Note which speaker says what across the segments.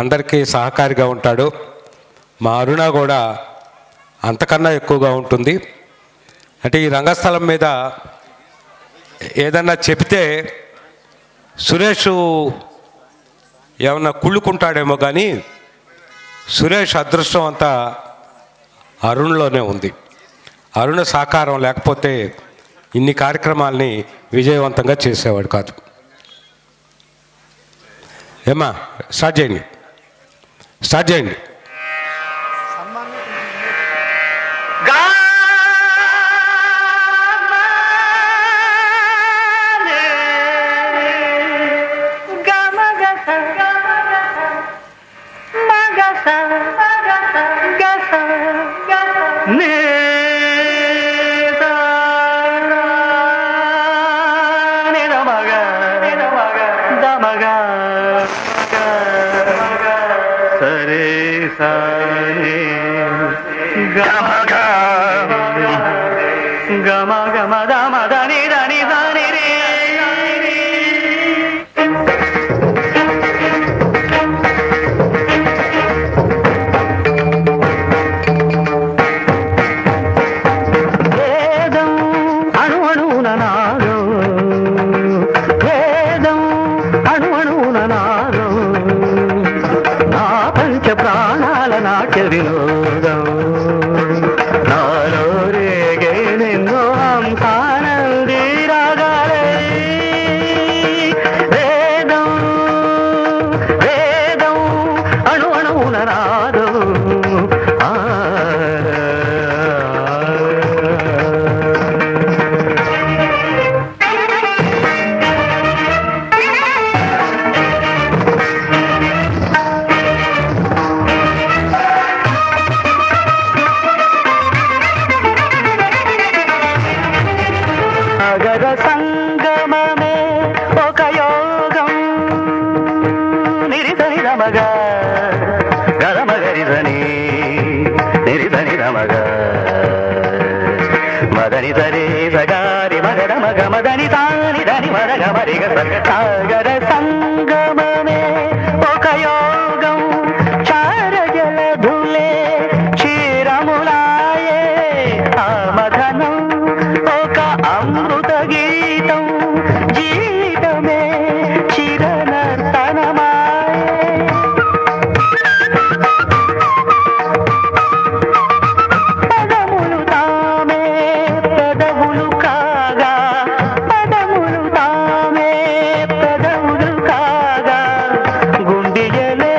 Speaker 1: అందరికీ సహకారిగా ఉంటాడు. మా అరుణ కూడా అంతకన్నా ఎక్కువగా ఉంటుంది. అంటే ఈ రంగస్థలం మీద ఏదన్నా చెప్తే సురేష్ ఏమన్నా కుళ్ళుకుంటాడేమో, కానీ సురేష్ అదృష్టం అంతా అరుణ్లోనే ఉంది. అరుణ సహకారం లేకపోతే ఇన్ని కార్యక్రమాల్ని విజయవంతంగా చేసేవాడు కాదు. ఏమ్మా, స్టార్ట్ చేయండి.
Speaker 2: సాగర సంగమమే ఒక యోగం, చారజలధులే క్షీరములాయే, ఆమధనం ఒక అమృత గీతం, జీవితమే చిరనర్తనమాయే. పదములు తామే పెదవులు కాగా, పదములు తామే పెదవులు కాగా, గుండెయలే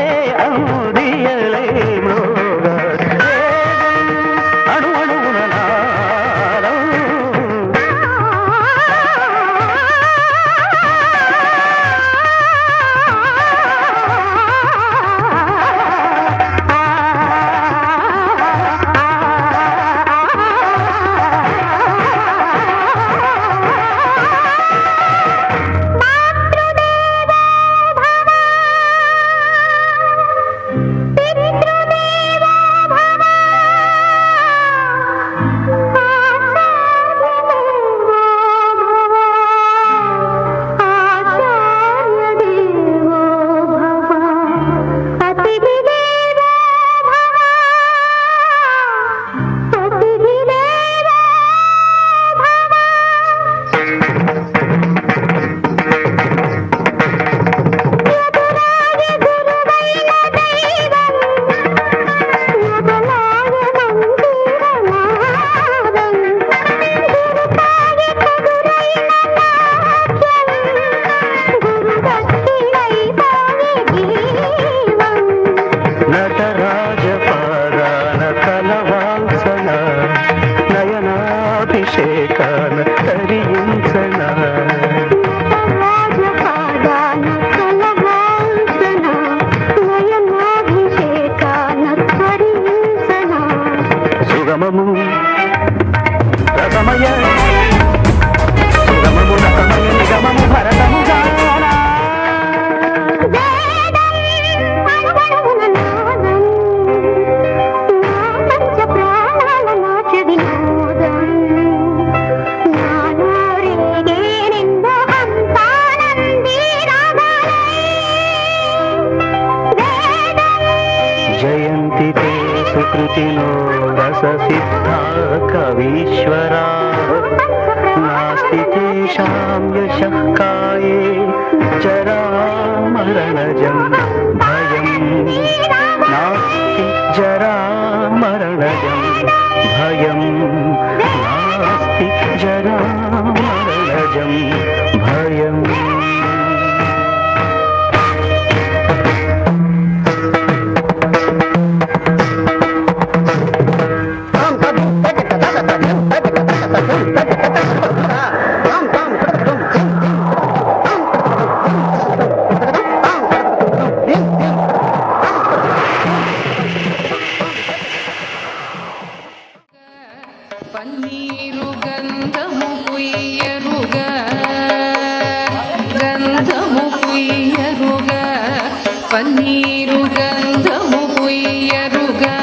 Speaker 2: तेषां यशः काये जरामरणजं भयं नास्ति जरामरणजं भयं नास्ति जरामरणजं भयम्
Speaker 3: పన్నీరు గంధము పుయ్యరుగా గంధము పుయ్యరుగా పన్నీరు గంధము పుయ్యరుగా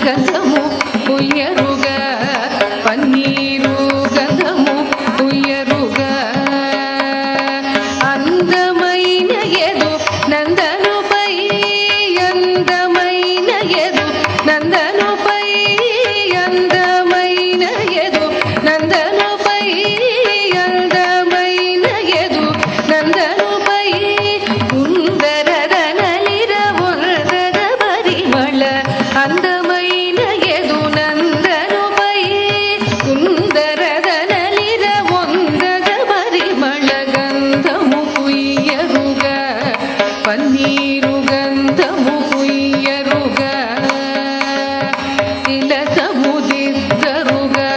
Speaker 3: గంధము పుయ్యరుగా పన్నీరు గంధము పుయ్యరుగా అందమైన ఎదు నందనుపై అందమైన ఎదు నందనుపై అందమైన ఎదు నందనుపై అందమైన ఎదు నందనుపై కుందరదనలిర ఉర్దద పరిమళ అందమైన ఎదు నందనుపై కుందరదనలిర ఉర్దద పరిమళ గంధము పుయ్యరుగా పన్నీరు గంధము పుయ్యరుగా తిలకము దిద్దరుగా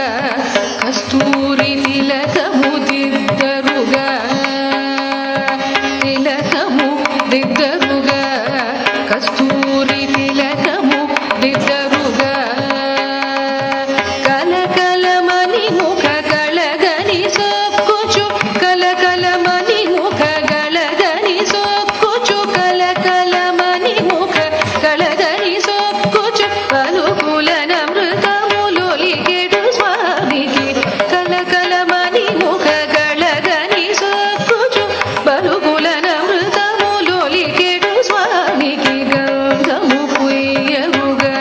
Speaker 3: కస్తూరి తిలకము దిద్దరుగా తిలకము దిద్దరుగా కస్తూరి తిలకము దిద్దరుగా కలకలమని ముఖ కళగని సొక్కుచు కలకలమని ముఖ కళగని సొక్కుచు కలకలమని ముఖ కళగని సొక్కుచు పలుకుల నమృతములొలికెడు స్వామికి కలకలమని ముఖ కళగని సొక్కుచు పలుకుల నమృతములొలికెడు స్వామికి గంధము పుయ్యరుగా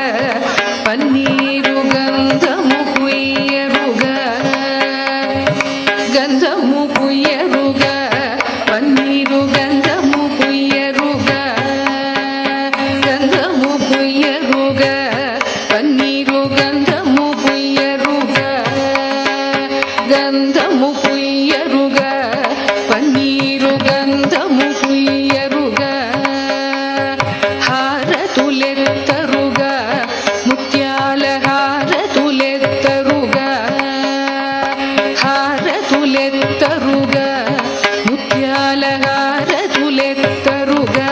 Speaker 3: పన్నీరు గంధము పుయ్యరుగా గంధము పుయ్యరుగా పన్నీరు గంధము పుయ్యరుగా గంధము పుయ్యరుగా పన్నీరు గంధము పుయ్యరుగా గంధము పుయ్యరుగా పన్నీరు గంధము పుయ్యరుగా హారతులెత్తరుగా ముత్యాల హారతులెత్తరుగా హారతులెత్తరుగా ముత్యాల హారతులెత్తరుగా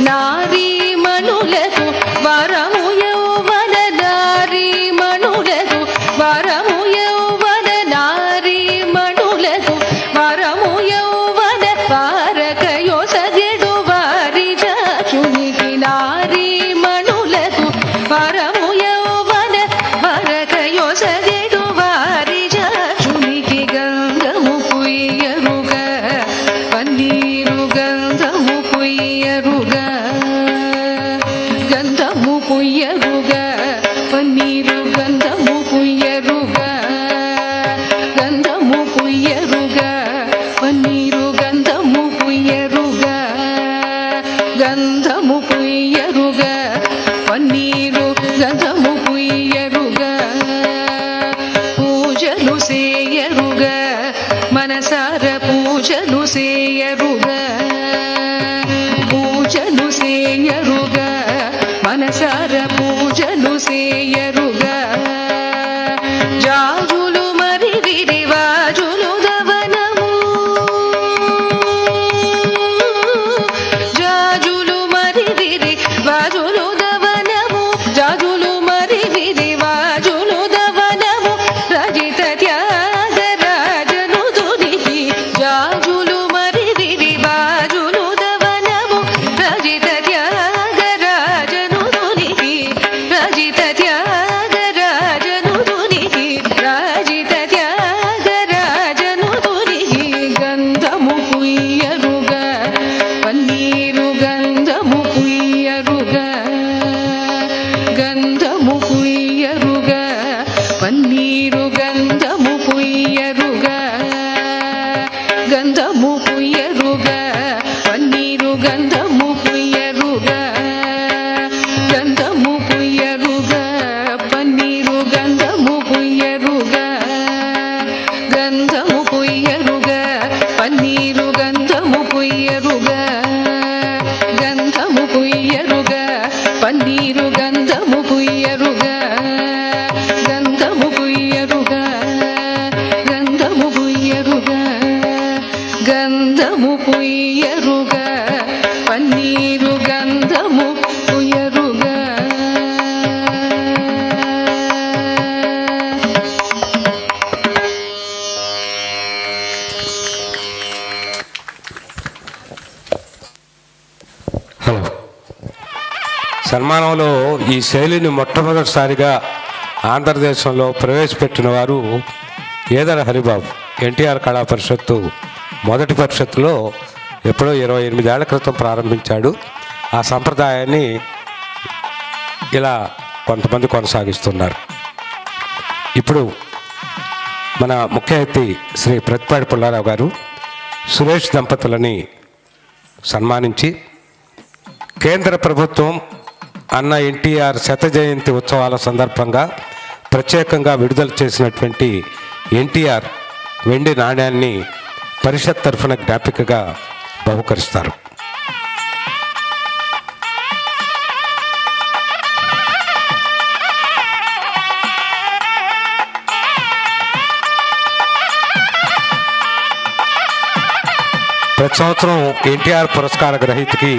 Speaker 3: నారీమణులకు వరము యౌవన నారీమణులకు వరము యౌవన నారీమణులకు వరము యౌవన పారకయొసగెడు వారి జాచునికి నారీమణులకు వరము యౌవన పారకయొసగెడు వారి జాచునికి గంధము
Speaker 1: సన్మానంలో ఈ శైలిని మొట్టమొదటిసారిగా ఆంధ్రదేశంలో ప్రవేశపెట్టిన వారు ఏదర హరిబాబు. ఎన్టీఆర్ కళా పరిషత్తు మొదటి పరిషత్తులో ఎప్పుడో 28 ఏళ్ల క్రితం ప్రారంభించాడు. ఆ సంప్రదాయాన్ని ఇలా కొంతమంది కొనసాగిస్తున్నారు. ఇప్పుడు మన ముఖ్య అతిథి శ్రీ ప్రతిపాటి పుల్లారావు గారు సురేష్ దంపతులని సన్మానించి కేంద్ర ప్రభుత్వం అన్న ఎన్టీఆర్ శత జయంతి ఉత్సవాల సందర్భంగా ప్రత్యేకంగా విడుదల చేసినటువంటి ఎన్టీఆర్ వెండి నాణ్యాన్ని పరిషత్ తరఫున జ్ఞాపికగా బహుకరిస్తారు. ప్రతి సంవత్సరం ఎన్టీఆర్ పురస్కార గ్రహీతకి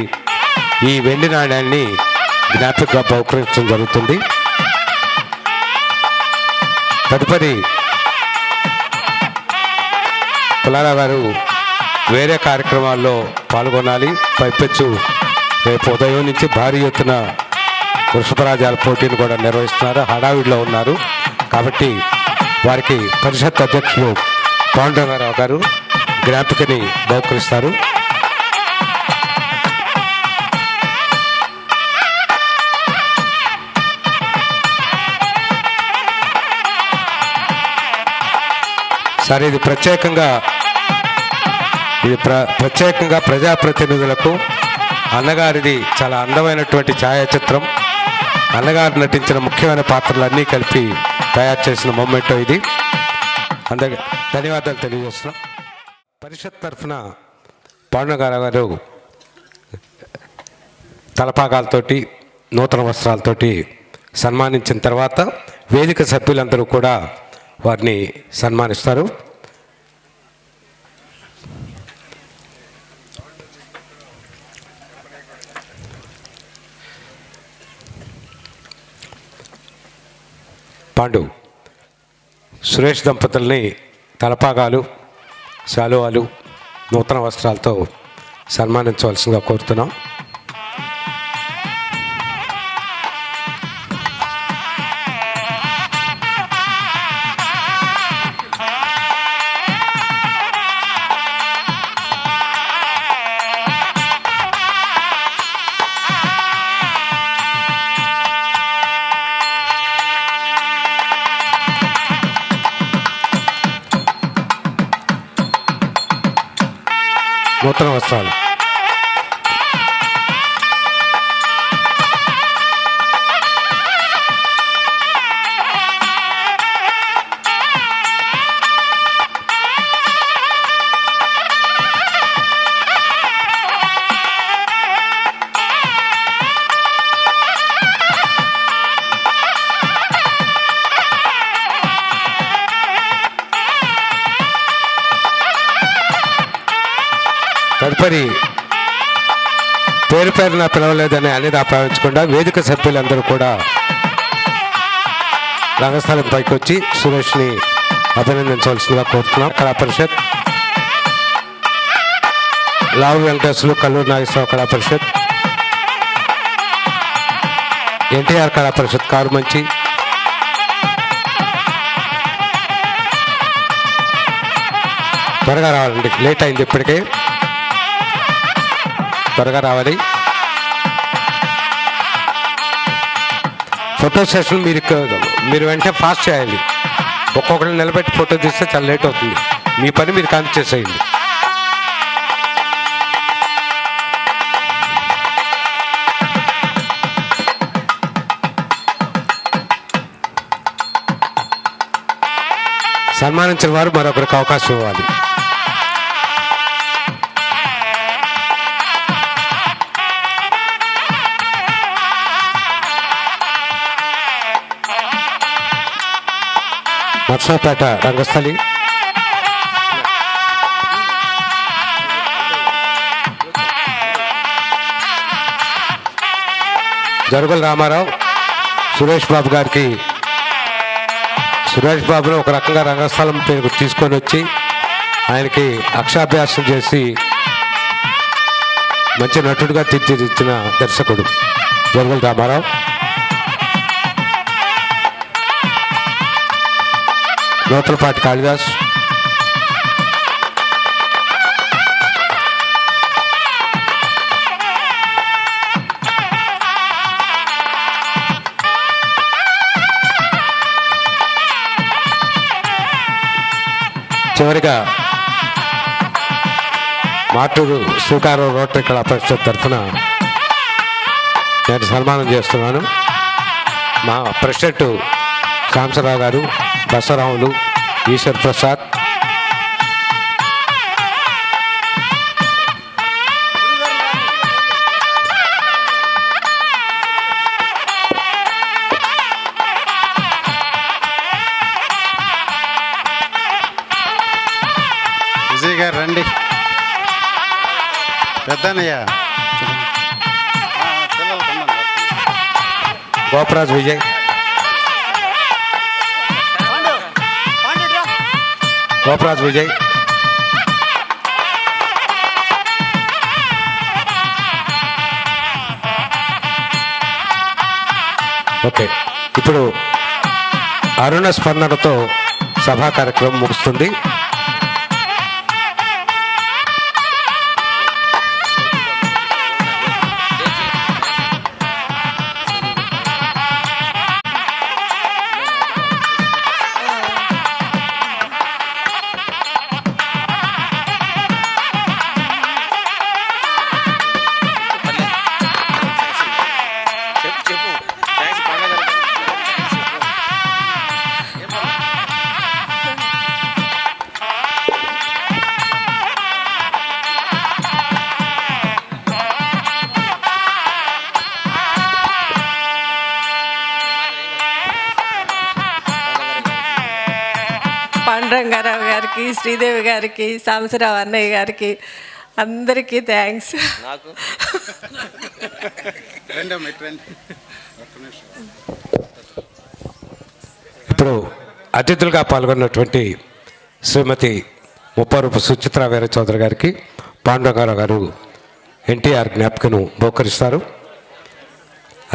Speaker 1: ఈ వెండి నాణ్యాన్ని జ్ఞాపికగా బహుకరించడం జరుగుతుంది. తదుపరి పుల్లారావు గారు వేరే కార్యక్రమాల్లో పాల్గొనాలి. పైపెచ్చు రేపు ఉదయం నుంచి భారీ ఎత్తున వృషభరాజాల పోటీని కూడా నిర్వహిస్తున్నారు. హడావిడిలో ఉన్నారు. కాబట్టి వారికి పరిషత్ అధ్యక్షులు పాండురంగారావు గారు జ్ఞాపికని బహుకరిస్తారు. సరే, ఇది ప్రత్యేకంగా ప్రజాప్రతినిధులకు అన్నగారిది చాలా అందమైనటువంటి ఛాయాచిత్రం. అన్నగారు నటించిన ముఖ్యమైన పాత్రలన్నీ కలిపి తయారు చేసిన మొమెంటో ఇది. అందరికీ ధన్యవాదాలు తెలియజేస్తున్నాం. పరిషత్ తరఫున పాండురంగారావు గారు తలపాగాలతోటి నూతన వస్త్రాలతోటి సన్మానించిన తర్వాత వేదిక సభ్యులందరూ కూడా వారిని సన్మానిస్తారు. పాండు సురేష్ దంపతుల్ని తలపాగాలు, శాలువాలు, నూతన వస్త్రాలతో సన్మానించవలసిందిగా కోరుతున్నాం. నూతన వస్త్రాలు తదుపరి పేరు పేరున పిలవలేదని అనేది ఆపాదించకుండా వేదిక సభ్యులందరూ కూడా రంగస్థలం పైకి వచ్చి సురేష్ని అభినందించవలసిందిగా కోరుతున్నాం. కళా పరిషత్, లావు వెంకటేశ్వరులు, కల్లూరు నాగేశ్వరరావు కళా పరిషత్, ఎన్టీఆర్ కళా పరిషత్ కారు మంచి, త్వరగా రావాలండి, లేట్ అయింది ఇప్పటికే, త్వరగా రావాలి. ఫోటో సెషన్ మీరు వెంటనే ఫాస్ట్ చేయాలి. ఒక్కొక్కరిని నిలబెట్టి ఫోటో తీస్తే చాలా లేట్ అవుతుంది. మీ పని మీరు కాంతి చేసేయండి. సన్మానించిన వారు మరొకరికి అవకాశం ఇవ్వాలి. నర్సాపేట రంగస్థలి, జరుగుల రామారావు సురేష్ బాబు గారికి, సురేష్ బాబును ఒక రకంగా రంగస్థలం పేరు తీసుకొని వచ్చి ఆయనకి అక్షరాభ్యాసం చేసి మంచి నటుడిగా తీర్చిదిద్దిన దర్శకుడు. జరుగుల రామారావు, నూతలపాటి కాళిదాస్, చివరిగా మాటూరు శ్రీకారం రోటరీ కళా పరిషత్ తరఫున నేను సన్మానం చేస్తున్నాను. మా ప్రెసిడెంట్ సాంబశివరావు గారు, బసవరాములు, ఈశ్వర్ ప్రసాద్,
Speaker 4: విజయ్ గారు రండి. పెద్దనయ్య
Speaker 1: గోపరాజ్ విజయ్, గోపరాజ్ విజయ్, ఓకే. ఇప్పుడు అరుణ స్పందనతో సభా కార్యక్రమం ముగుస్తుంది.
Speaker 5: పాండురంగారావు గారికి, శ్రీదేవి గారికి, సాంబశివరావు అన్నయ్య గారికి అందరికీ థ్యాంక్స్.
Speaker 1: ఇప్పుడు అతిథులుగా పాల్గొన్నటువంటి శ్రీమతి ముప్పరూపు సుచిత్ర వీర చౌదరి గారికి పాండురంగారావు గారు ఎన్టీఆర్ జ్ఞాపికను బహుకరిస్తారు.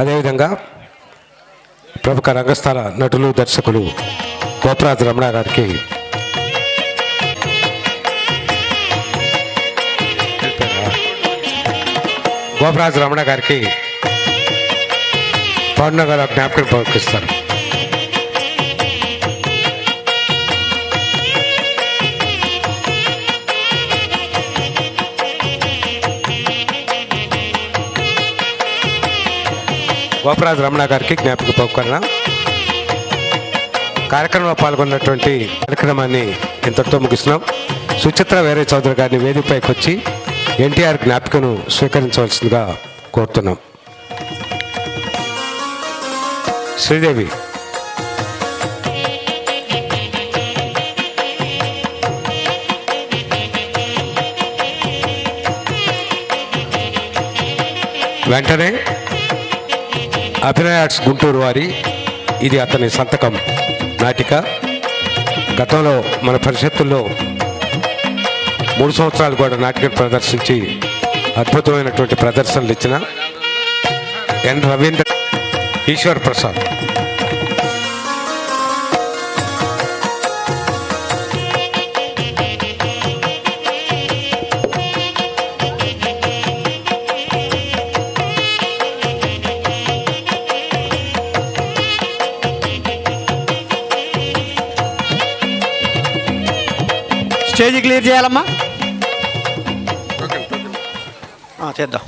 Speaker 1: అదేవిధంగా ప్రముఖ రంగస్థల నటులు, దర్శకులు గోపరాజు రమణ గారికి పాండురంగారావు జ్ఞాపికను బహుకరిస్తారు. గోపరాజు రమణ గారికి జ్ఞాపిక బహుకరణ. కార్యక్రమంలో పాల్గొన్నటువంటి కార్యక్రమాన్ని ఇంతటితో ముగిస్తున్నాం. సుచిత్ర వీర చౌదరి గారిని వేదికపైకి వచ్చి ఎన్టీఆర్ జ్ఞాపికను స్వీకరించవలసిందిగా కోరుతున్నాం. శ్రీదేవి, వెంటనే అభినయ ఆర్ట్స్ గుంటూరు వారి ఇది అతని సంతకం నాటిక. గతంలో మన పరిషత్తుల్లో 3 సంవత్సరాలు కూడా నాటికను ప్రదర్శించి అద్భుతమైనటువంటి ప్రదర్శనలు ఇచ్చిన N Ravindra, Eshwar Prasad.
Speaker 6: Stage clear చేయాలమ్మా. చేద్దాం.